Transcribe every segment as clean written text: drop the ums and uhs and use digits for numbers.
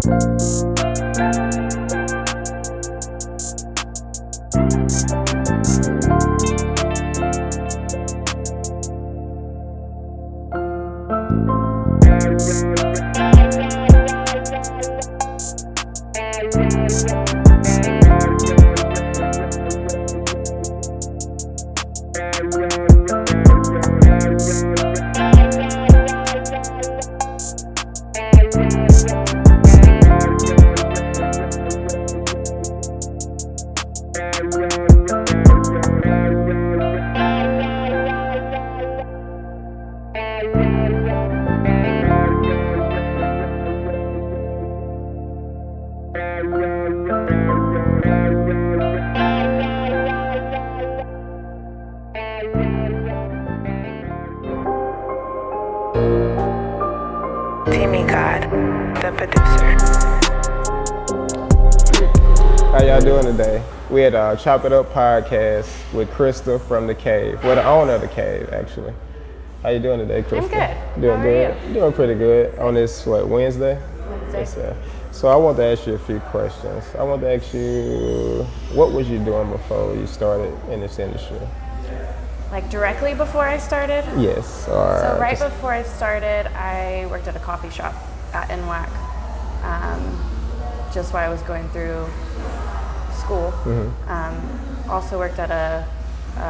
How y'all doing today? We had a Chop It Up podcast with Krista from the Cave. Well, the owner of the Cave, actually. How you doing today, Krista? I'm good. Doing How good? are you? Doing pretty good. On this, Wednesday? Wednesday. Yes, so I want to ask you a few questions. I want to ask you, what was you doing before you started in this industry? Like directly before I started? Yes. So right before I started, I worked at a coffee shop at NWAC, just while I was going through school. Also worked at a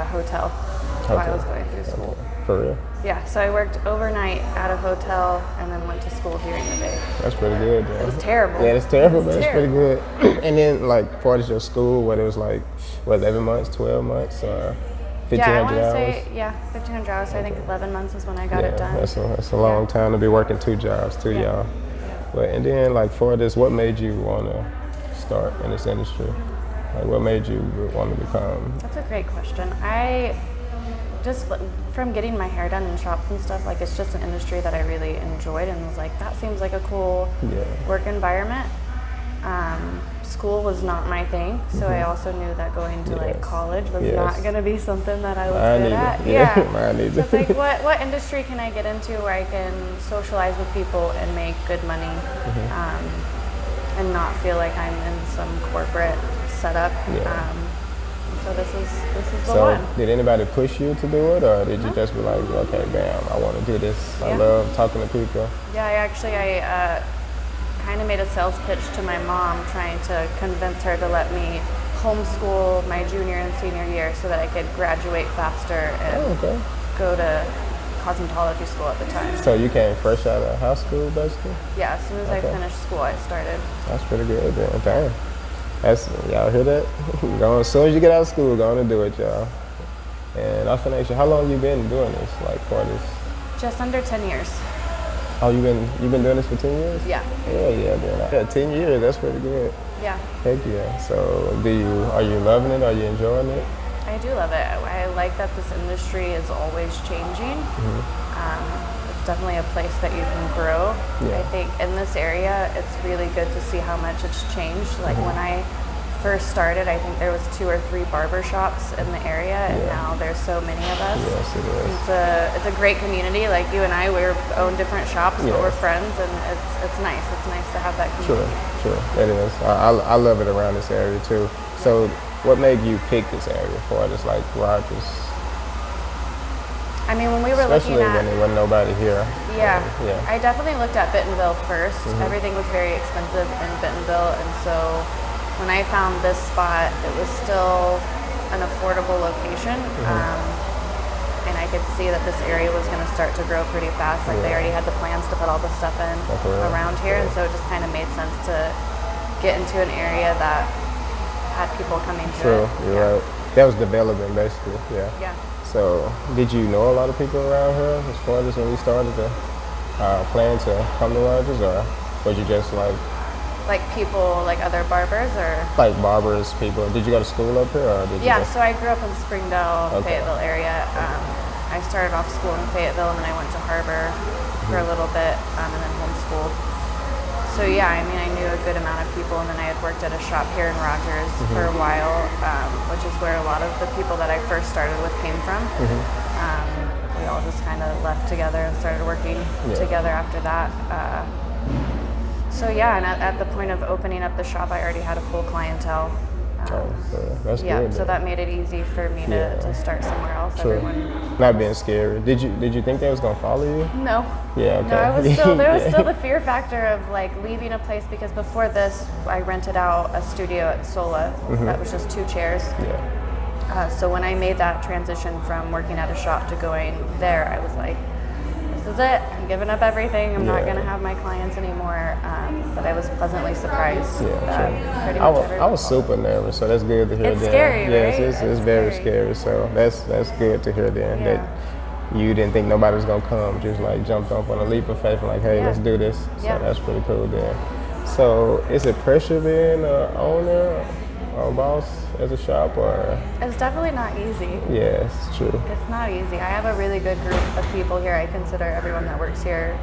hotel while I was going through school. For real? Yeah, so I worked overnight at a hotel and then went to school during the day. That's pretty good, man. It was terrible. Yeah, it's terrible, but it's pretty terrible. good. And then, like, part of your school, what it was like, 11 months, 12 months, 1,500 Yeah, I want to hours? say, 1,500 hours. So I think 11 months is when I got it done. That's a long time to be working two jobs, y'all. But, and then, like, for this, what made you want to start in this industry? Like, what made you want to become? That's a great question. I just, from getting my hair done in shops and stuff, like, it's just an industry that I really enjoyed and was like, that seems like a cool work environment. School was not my thing, so I also knew that going to like college was not going to be something that I was good at. Mine either. So it's like, what industry can I get into where I can socialize with people and make good money, and not feel like I'm in some corporate setup. So this is the one. So did anybody push you to do it, or did you just be like, okay, bam, I want to do this. I love talking to people. Yeah, I kind of made a sales pitch to my mom, trying to convince her to let me homeschool my junior and senior year so that I could graduate faster and go to cosmetology school at the time. So you came fresh out of high school, basically? Yeah, as soon as I finished school, I started. That's pretty good, then. Dang. Y'all hear that? As soon as you get out of school, go on and do it, y'all. And I finna ask you, how long you been doing this, like, for this? Just under 10 years. Oh, you've been doing this for 10 years? Yeah. Yeah, 10 years, that's pretty good. Yeah. Heck yeah. So are you loving it? Are you enjoying it? I do love it. I like that this industry is always changing. It's definitely a place that you can grow. I think in this area, it's really good to see how much it's changed. Like when I first started, I think there was 2 or 3 barber shops in the area, and now there's so many of us. Yes, it is. It's a great community. Like you and I, we own different shops, but we're friends, and it's nice. It's nice to have that community. Sure, it is. I love it around this area too. So, what made you pick this area for just like Rogers? I mean, when we were looking at, when there wasn't nobody here. Yeah. I definitely looked at Bentonville first. Everything was very expensive in Bentonville, and so when I found this spot, it was still an affordable location, and I could see that this area was going to start to grow pretty fast. Like they already had the plans to put all this stuff in around here, and so it just kind of made sense to get into an area that had people coming to it. True, you're right. That was developing, basically. Yeah. So, did you know a lot of people around here as far as when you started to plan to come to Rogers, or was you just like people, like other barbers, or? Like barbers, people. Did you go to school up here, or did you? Yeah, so I grew up in Springdale, Fayetteville area. I started off school in Fayetteville, and then I went to Harbor for a little bit, and then homeschooled. So yeah, I mean, I knew a good amount of people, and then I had worked at a shop here in Rogers for a while, which is where a lot of the people that I first started with came from. We all just kind of left together and started working together after that. So yeah, and at the point of opening up the shop, I already had a full clientele. That's yeah, good. So that made it easy for me to start somewhere else. Sure. Not being scary. Did you think they was gonna follow you? No. Yeah. Okay. No, I was still there was still the fear factor of like leaving a place, because before this I rented out a studio at Sola that was just 2 chairs. Yeah. So when I made that transition from working at a shop to going there, I was like, this is it. I'm giving up everything. I'm not going to have my clients anymore. But I was pleasantly surprised. Yeah, pretty sure. much I was super nervous, so that's good to hear. It's scary, yes, right? it's very scary. So that's good to hear then that you didn't think nobody was gonna come, just like jumped up on a leap of faith and like, hey, let's do this. So that's pretty cool then. So is it pressure being an owner or boss as a shop, or? It's definitely not easy. Yeah, it's true. It's not easy. I have a really good group of people here. I consider everyone that works here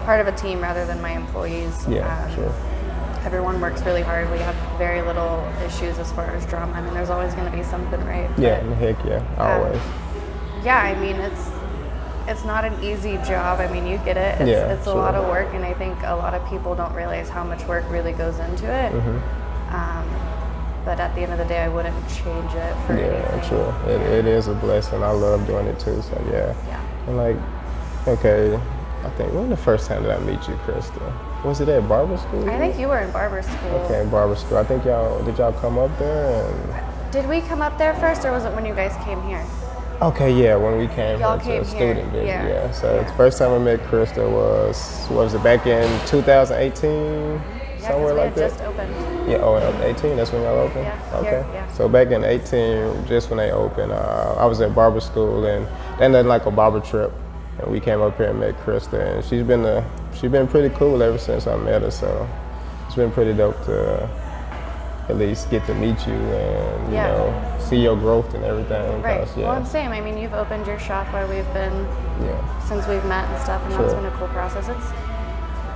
part of a team rather than my employees. Yeah, sure. Everyone works really hard. We have very little issues as far as drama. I mean, there's always going to be something, right? Yeah, heck yeah, always. Yeah, I mean, it's not an easy job. I mean, you get it. It's a lot of work, and I think a lot of people don't realize how much work really goes into it. But at the end of the day, I wouldn't change it for anything. Yeah, true. It is a blessing. I love doing it too. So yeah. And like, okay, I think when the first time that I meet you, Krista, was it at barber school? I think you were in barber school. Okay, barber school. I think did y'all come up there? And... Did we come up there first, or was it when you guys came here? Okay, yeah, when we came Y'all here came to a student visit. Yeah. So the first time I met Krista was it back in 2018? Somewhere like that? Just opened. Yeah, 18, that's when y'all opened? Yeah. Okay. Yeah. So back in 18, just when they opened, I was at barber school, and then did like a barber trip, and we came up here and met Krista, and she's been pretty cool ever since I met her, so it's been pretty dope to at least get to meet you and you know, see your growth and everything. Right. Well, I'm saying, I mean, you've opened your shop while we've been, since we've met and stuff, and that's been a cool process.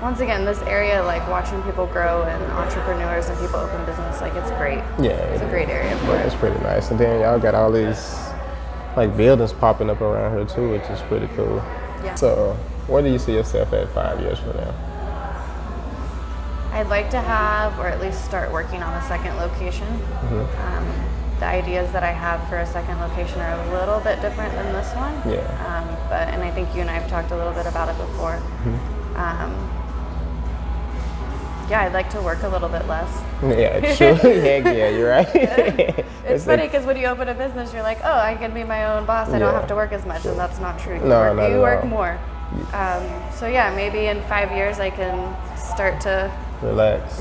Once again, this area, like watching people grow and entrepreneurs and people open business, like it's great. Yeah. It's a great area for it. It's pretty nice. And then y'all got all these like buildings popping up around here too, which is pretty cool. Yeah. So where do you see yourself at 5 years from now? I'd like to have, or at least start working on a second location. The ideas that I have for a second location are a little bit different than this one. Yeah. And I think you and I have talked a little bit about it before. Yeah, I'd like to work a little bit less. Yeah, true. Heck yeah, you're right. It's funny because when you open a business, you're like, oh, I can be my own boss. I don't have to work as much, and that's not true. You work more. So yeah, maybe in 5 years I can start to relax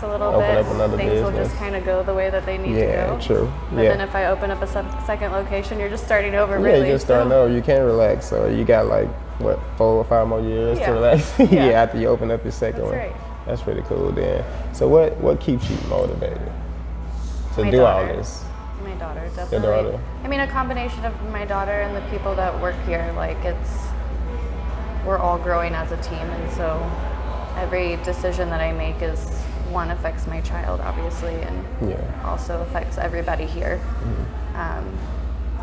a little bit. Open up another Things business. will just kind of go the way that they need to go. Yeah, true. But then if I open up a second location, you're just starting over. Really. Yeah, you're just starting over. You can't relax. So you got like what 4 or 5 more years to relax. After you open up your second one. Right. That's pretty cool then. So what keeps you motivated to do all this? My daughter, definitely. Your daughter? I mean, a combination of my daughter and the people that work here. Like we're all growing as a team, and so every decision that I make is one affects my child, obviously, and also affects everybody here.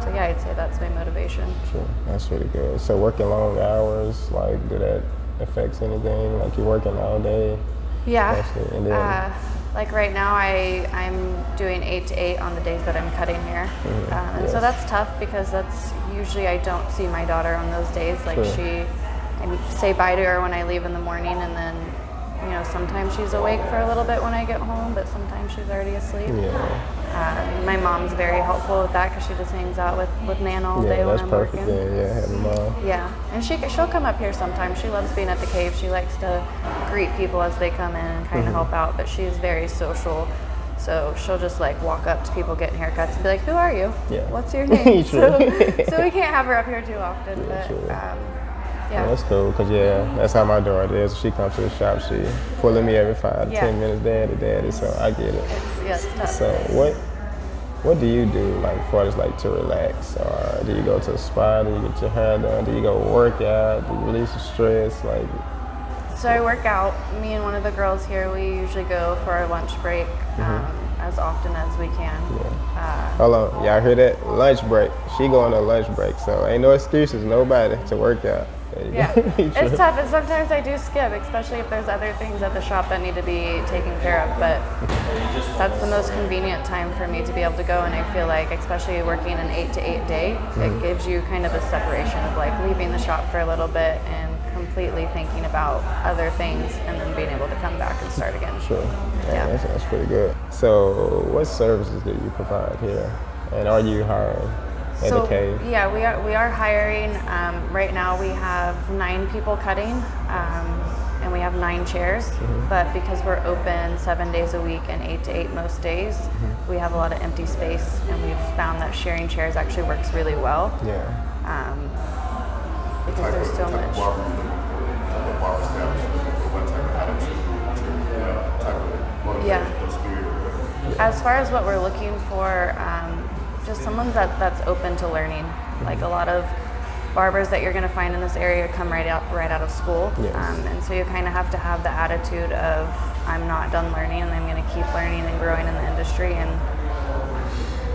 So yeah, I'd say that's my motivation. Sure, that's really good. So working long hours, like, did that affects anything? Like you're working all day? Yeah. And then, like right now I'm doing 8 to 8 on the days that I'm cutting here. And so that's tough because that's usually I don't see my daughter on those days. Like I say bye to her when I leave in the morning, and then sometimes she's awake for a little bit when I get home, but sometimes she's already asleep. My mom's very helpful with that because she just hangs out with Nan all day when I'm working. Having mom. Yeah, and she'll come up here sometimes. She loves being at the cave. She likes to greet people as they come in and kind of help out, but she's very social. So she'll just like walk up to people getting haircuts and be like, "Who are you? What's your name?" so we can't have her up here too often, Yeah, that's cool, because that's how my daughter is. She comes to the shop, she pulling me every 5 to 10 minutes, daddy, so I get it. It's tough. So what do you do, like, for us, like, to relax? Or do you go to a spa? Do you get your hair done? Do you go work out? Do you release the stress? Like, so I work out. Me and one of the girls here, we usually go for our lunch break as often as we can. Hold on, y'all hear that? Lunch break. She going to lunch break, so ain't no excuses, nobody, to work out. Yeah, it's tough, and sometimes I do skip, especially if there's other things at the shop that need to be taken care of, but that's the most convenient time for me to be able to go, and I feel like, especially working an 8 to 8 day, it gives you kind of a separation of like leaving the shop for a little bit and completely thinking about other things and then being able to come back and start again. Sure. Yeah, that's pretty good. So what services do you provide here? And are you hiring at the cave? Yeah, we are hiring. Right now we have 9 people cutting, and we have 9 chairs. But because we're open 7 days a week and 8 to 8 most days, we have a lot of empty space, and we've found that sharing chairs actually works really well. Yeah. Because there's so much. Yeah. As far as what we're looking for, just someone that's open to learning. Like a lot of barbers that you're going to find in this area come right out of school. Yes. And so you kind of have to have the attitude of, I'm not done learning and I'm going to keep learning and growing in the industry. And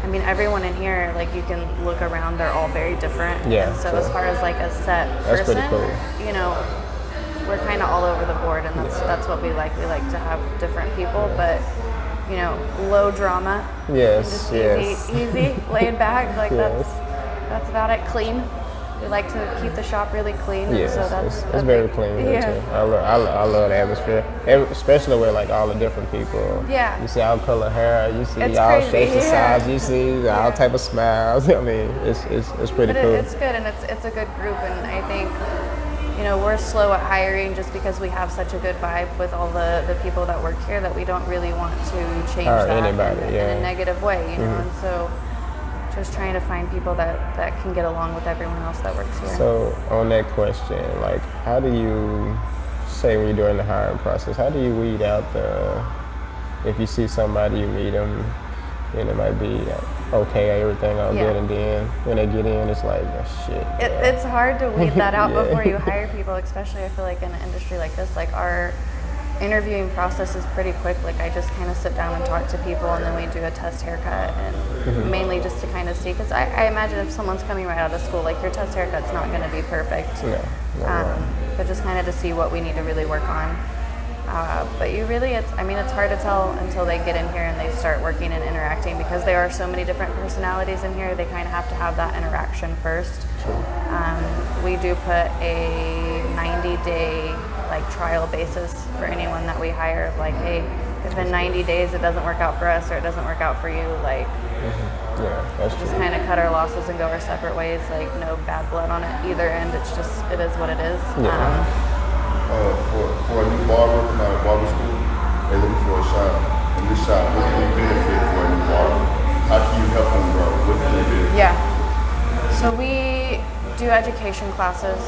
I mean, everyone in here, like you can look around, they're all very different. Yeah. And so as far as like a set person, you know, we're kind of all over the board, and that's what we like. We like to have different people, but you know, low drama. Yes. Just easy, laid back. Like that's about it. Clean. We like to keep the shop really clean. Yes, so that's it's very clean here too. I love the atmosphere, especially with like all the different people. Yeah. You see all color hair, you see all shapes and sizes, you see all type of smiles. I mean, it's pretty cool. It's good, and it's a good group, and I think, you know, we're slow at hiring just because we have such a good vibe with all the people that work here that we don't really want to change that in a negative way, you know, and so just trying to find people that can get along with everyone else that works here. So on that question, like how do you say when you're doing the hiring process, how do you weed out if you see somebody, you meet them, and it might be okay, everything all good, and then when they get in, it's like, oh, shit. It's hard to weed that out before you hire people, especially I feel like in an industry like this, like our interviewing process is pretty quick. Like I just kind of sit down and talk to people, and then we do a test haircut, and mainly just to kind of see, because I imagine if someone's coming right out of school, like your test haircut's not going to be perfect. But just kind of to see what we need to really work on. But you really, it's hard to tell until they get in here and they start working and interacting, because there are so many different personalities in here. They kind of have to have that interaction first. We do put a 90-day like trial basis for anyone that we hire. Like, hey, if in 90 days it doesn't work out for us or it doesn't work out for you, like, just kind of cut our losses and go our separate ways. Like, no bad blood on it either end. It's just, it is what it is. For a new barber coming out of barber school, they're looking for a shop. In this shop, what can you benefit for a new barber? How can you help them grow? What can they benefit? Yeah. So we do education classes.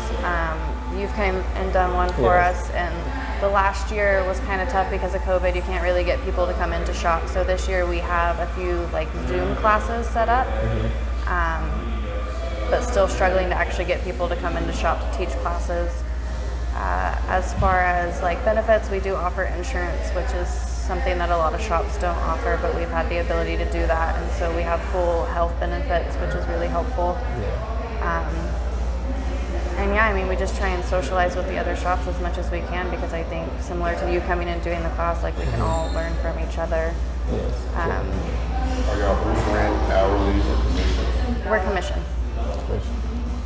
You've come and done one for us, and the last year was kind of tough because of COVID. You can't really get people to come into shop. So this year we have a few like Zoom classes set up, but still struggling to actually get people to come into shop to teach classes. As far as like benefits, we do offer insurance, which is something that a lot of shops don't offer, but we've had the ability to do that, and so we have full health benefits, which is really helpful. And yeah, I mean, we just try and socialize with the other shops as much as we can, because I think similar to you coming and doing the class, like we can all learn from each other. Are y'all booth rent, hourly, or commission? We're commission.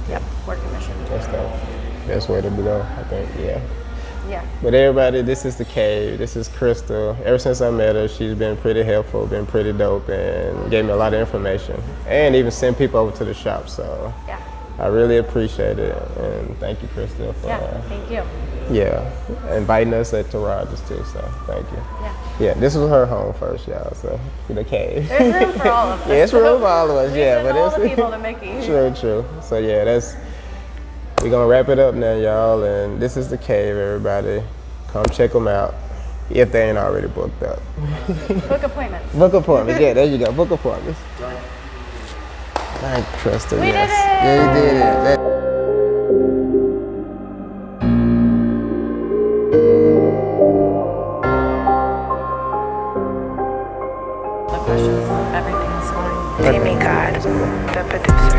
Yep, we're commission. That's the best way to go, I think, Yeah. But everybody, this is the cave. This is Krista. Ever since I met her, she's been pretty helpful, been pretty dope, and gave me a lot of information, and even sent people over to the shop. So I really appreciate it, and thank you, Krista, for thank you. Inviting us at Rogers too. So thank you. Yeah, this was her home first, y'all. So the cave. There's room for all of us. It's room for all of us. But all the people to Mickey. True. So we're gonna wrap it up now, y'all, and this is the cave, everybody. Come check them out if they ain't already booked up. Book appointments. Book appointments, there you go, book appointments. Thank you, Krista, we did it! Yeah, you did it. The questions, everything is fine. Timmy God, the producer.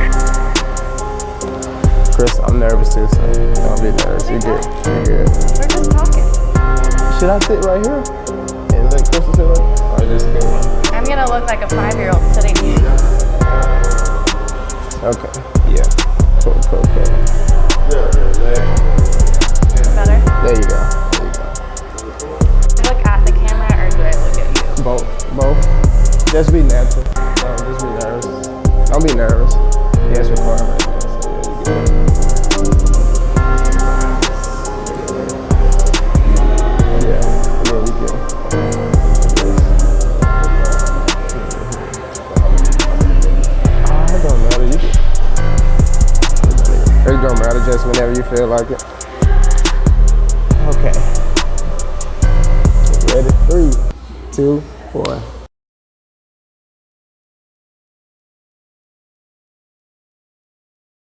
Chris, I'm nervous too, so don't be nervous. You're good. You're good. We're just talking. Should I sit right here and let Krista sit right? Or just go? I'm gonna look like a 5-year-old sitting here. Okay. Yeah. Cool. Better? There you go. Do I look at the camera or do I look at you? Both. Just be natural. Just be nervous. Don't be nervous. Yeah, it's recording right now. So yeah, you good. It don't matter. It don't matter. Just whenever you feel like it. Okay. Ready? 3, 2, 1.